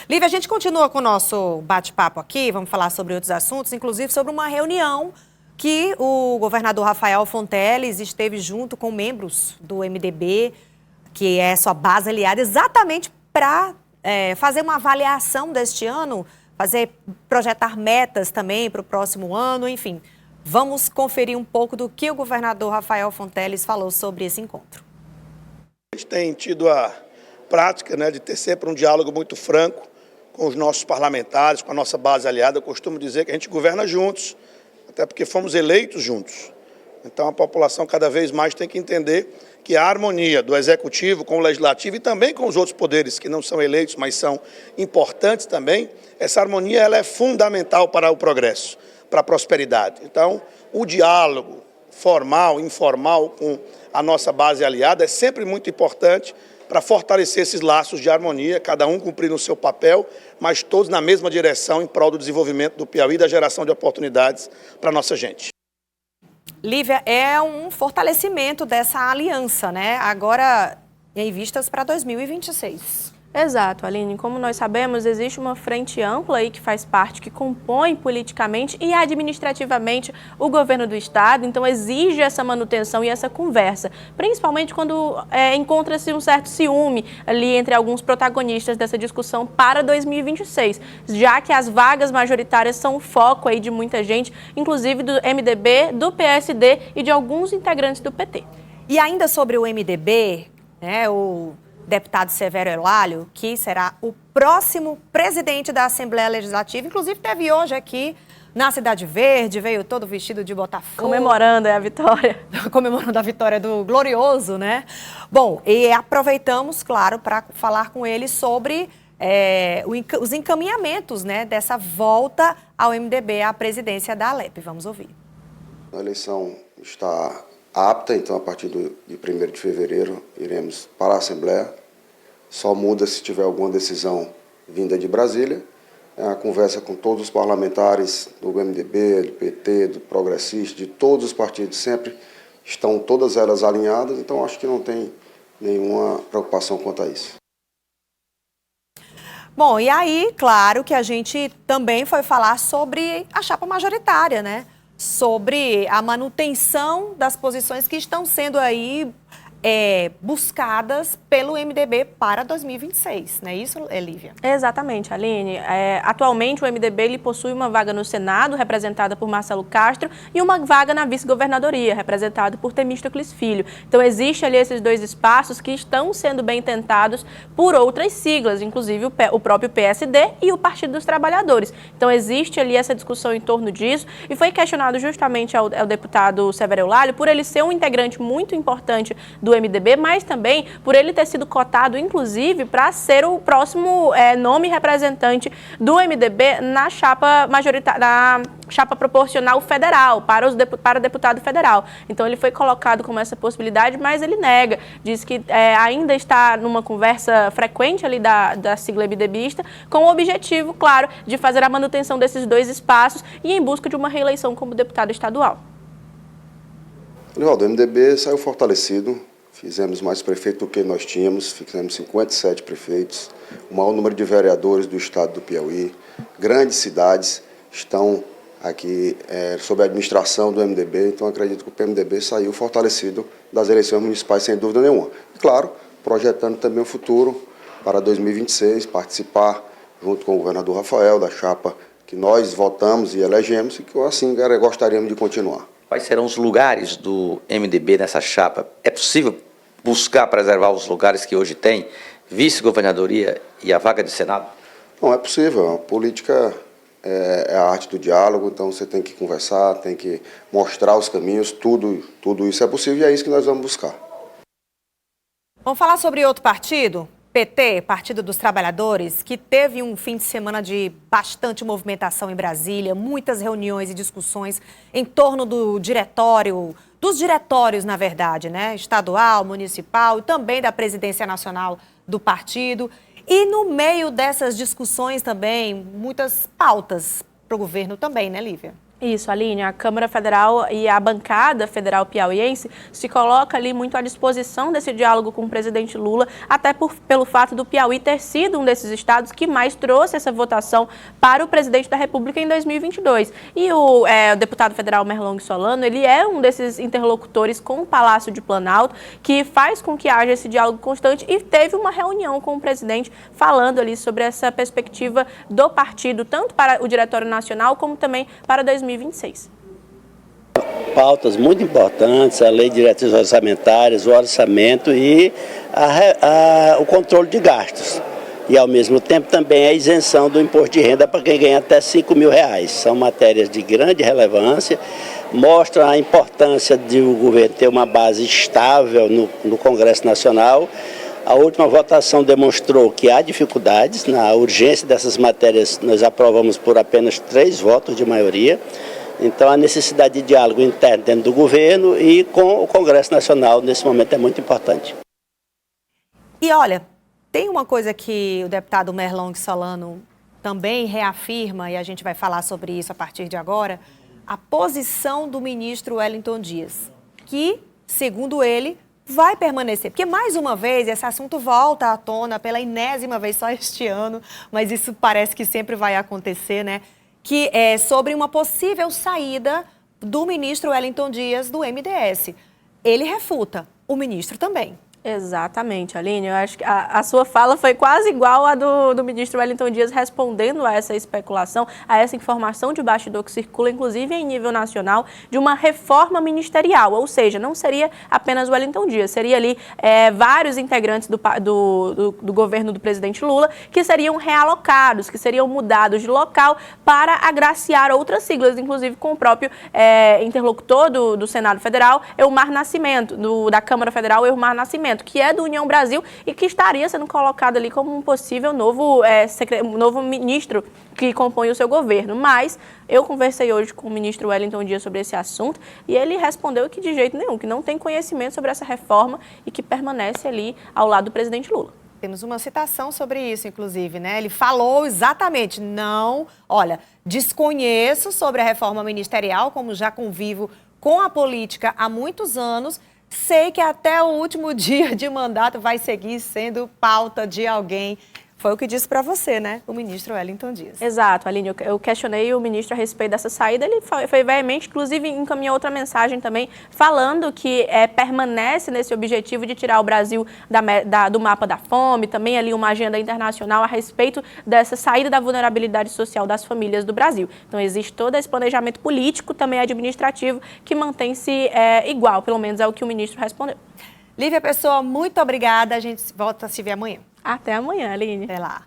Lívia, a gente continua com o nosso bate-papo aqui, vamos falar sobre outros assuntos, inclusive sobre uma reunião que o governador Rafael Fonteles esteve junto com membros do MDB, que é sua base aliada, exatamente para fazer uma avaliação deste ano, projetar metas também para o próximo ano, enfim. Vamos conferir um pouco do que o governador Rafael Fonteles falou sobre esse encontro. A gente tem tido a prática, de ter sempre um diálogo muito franco com os nossos parlamentares, com a nossa base aliada. Eu costumo dizer que a gente governa juntos, até porque fomos eleitos juntos. Então a população cada vez mais tem que entender que a harmonia do Executivo com o Legislativo e também com os outros poderes que não são eleitos, mas são importantes também, essa harmonia ela é fundamental para o progresso, para a prosperidade. Então, o diálogo formal, informal com a nossa base aliada é sempre muito importante para fortalecer esses laços de harmonia, cada um cumprindo o seu papel, mas todos na mesma direção em prol do desenvolvimento do Piauí e da geração de oportunidades para a nossa gente. Lívia, é um fortalecimento dessa aliança, né? Agora em vistas para 2026. Exato, Aline. Como nós sabemos, existe uma frente ampla aí que faz parte, que compõe politicamente e administrativamente o governo do estado, então exige essa manutenção e essa conversa, principalmente quando encontra-se um certo ciúme ali entre alguns protagonistas dessa discussão para 2026, já que as vagas majoritárias são o foco aí de muita gente, inclusive do MDB, do PSD e de alguns integrantes do PT. E ainda sobre o MDB, né, o deputado Severo Eulálio, que será o próximo presidente da Assembleia Legislativa, inclusive teve hoje aqui na Cidade Verde, veio todo vestido de Botafogo. Comemorando a vitória. Comemorando a vitória do Glorioso, né? Bom, e aproveitamos, claro, para falar com ele sobre os encaminhamentos, né, dessa volta ao MDB à presidência da Alep. Vamos ouvir. A eleição está apta, então a partir de 1º de fevereiro iremos para a Assembleia. Só muda se tiver alguma decisão vinda de Brasília. A conversa com todos os parlamentares do MDB, do PT, do Progressista, de todos os partidos sempre estão todas elas alinhadas, então acho que não tem nenhuma preocupação quanto a isso. Bom, e aí, claro que a gente também foi falar sobre a chapa majoritária, né? Sobre a manutenção das posições que estão sendo aí buscadas pelo MDB para 2026, não é isso, Lívia? Exatamente, Aline. Atualmente, o MDB ele possui uma vaga no Senado, representada por Marcelo Castro, e uma vaga na vice-governadoria, representada por Temístocles Filho. Então, existe ali esses dois espaços que estão sendo bem tentados por outras siglas, inclusive o próprio PSD e o Partido dos Trabalhadores. Então, existe ali essa discussão em torno disso, e foi questionado justamente ao deputado Severo Eulálio por ele ser um integrante muito importante do MDB, mas também por ele ter sido cotado, inclusive, para ser o próximo nome representante do MDB na chapa majoritária, na chapa proporcional federal, para o deputado federal. Então, ele foi colocado como essa possibilidade, mas ele nega, diz que ainda está numa conversa frequente ali da sigla MDBista, com o objetivo, claro, de fazer a manutenção desses dois espaços e em busca de uma reeleição como deputado estadual. O MDB saiu fortalecido. Fizemos mais prefeito do que nós tínhamos, fizemos 57 prefeitos, o maior número de vereadores do estado do Piauí. Grandes cidades estão aqui sob a administração do MDB, então acredito que o PMDB saiu fortalecido das eleições municipais, sem dúvida nenhuma. E, claro, projetando também o futuro para 2026, participar junto com o governador Rafael, da chapa que nós votamos e elegemos e que assim gostaríamos de continuar. Quais serão os lugares do MDB nessa chapa? É possível buscar preservar os lugares que hoje tem, vice-governadoria e a vaga de Senado? Não, é possível. A política é a arte do diálogo, então você tem que conversar, tem que mostrar os caminhos, tudo isso é possível e é isso que nós vamos buscar. Vamos falar sobre outro partido? PT, Partido dos Trabalhadores, que teve um fim de semana de bastante movimentação em Brasília, muitas reuniões e discussões em torno dos diretórios, na verdade, né? Estadual, municipal e também da presidência nacional do partido. E no meio dessas discussões também, muitas pautas para o governo também, né, Lívia? Isso, Aline, a Câmara Federal e a bancada federal piauiense se coloca ali muito à disposição desse diálogo com o presidente Lula, até pelo fato do Piauí ter sido um desses estados que mais trouxe essa votação para o presidente da República em 2022. E o deputado federal Merlong Solano, ele é um desses interlocutores com o Palácio de Planalto, que faz com que haja esse diálogo constante, e teve uma reunião com o presidente falando ali sobre essa perspectiva do partido, tanto para o Diretório Nacional como também para 2026. Pautas muito importantes, a lei de diretrizes orçamentárias, o orçamento e o controle de gastos. E, ao mesmo tempo, também a isenção do imposto de renda para quem ganha até R$5.000. São matérias de grande relevância, mostram a importância de o governo ter uma base estável no Congresso Nacional. A última votação demonstrou que há dificuldades na urgência dessas matérias. Nós aprovamos por apenas 3 votos de maioria. Então, a necessidade de diálogo interno dentro do governo e com o Congresso Nacional, nesse momento, é muito importante. E olha, tem uma coisa que o deputado Merlong Solano também reafirma, e a gente vai falar sobre isso a partir de agora, a posição do ministro Wellington Dias, que, segundo ele, vai permanecer. Porque, mais uma vez, esse assunto volta à tona pela 10ª vez só este ano, mas isso parece que sempre vai acontecer, né? Que é sobre uma possível saída do ministro Wellington Dias do MDS. Ele refuta, o ministro também. Exatamente, Aline. Eu acho que a sua fala foi quase igual à do ministro Wellington Dias, respondendo a essa especulação, a essa informação de bastidor que circula, inclusive em nível nacional, de uma reforma ministerial. Ou seja, não seria apenas o Wellington Dias, seria ali vários integrantes do governo do presidente Lula que seriam realocados, que seriam mudados de local para agraciar outras siglas, inclusive com o próprio interlocutor do Senado Federal, Elmar Nascimento, da Câmara Federal, Elmar Nascimento, que é do União Brasil e que estaria sendo colocado ali como um possível novo ministro que compõe o seu governo. Mas eu conversei hoje com o ministro Wellington Dias sobre esse assunto e ele respondeu que de jeito nenhum, que não tem conhecimento sobre essa reforma e que permanece ali ao lado do presidente Lula. Temos uma citação sobre isso, inclusive, né? Ele falou exatamente, desconheço sobre a reforma ministerial, como já convivo com a política há muitos anos. Sei que até o último dia de mandato vai seguir sendo pauta de alguém. Foi o que disse para você, né? O ministro Wellington Dias. Exato, Aline. Eu questionei o ministro a respeito dessa saída. Ele foi veemente, inclusive encaminhou outra mensagem também, falando que permanece nesse objetivo de tirar o Brasil do mapa da fome, também ali uma agenda internacional a respeito dessa saída da vulnerabilidade social das famílias do Brasil. Então, existe todo esse planejamento político, também administrativo, que mantém-se igual, pelo menos é o que o ministro respondeu. Lívia Pessoa, muito obrigada. A gente volta a se ver amanhã. Até amanhã, Aline. Até lá.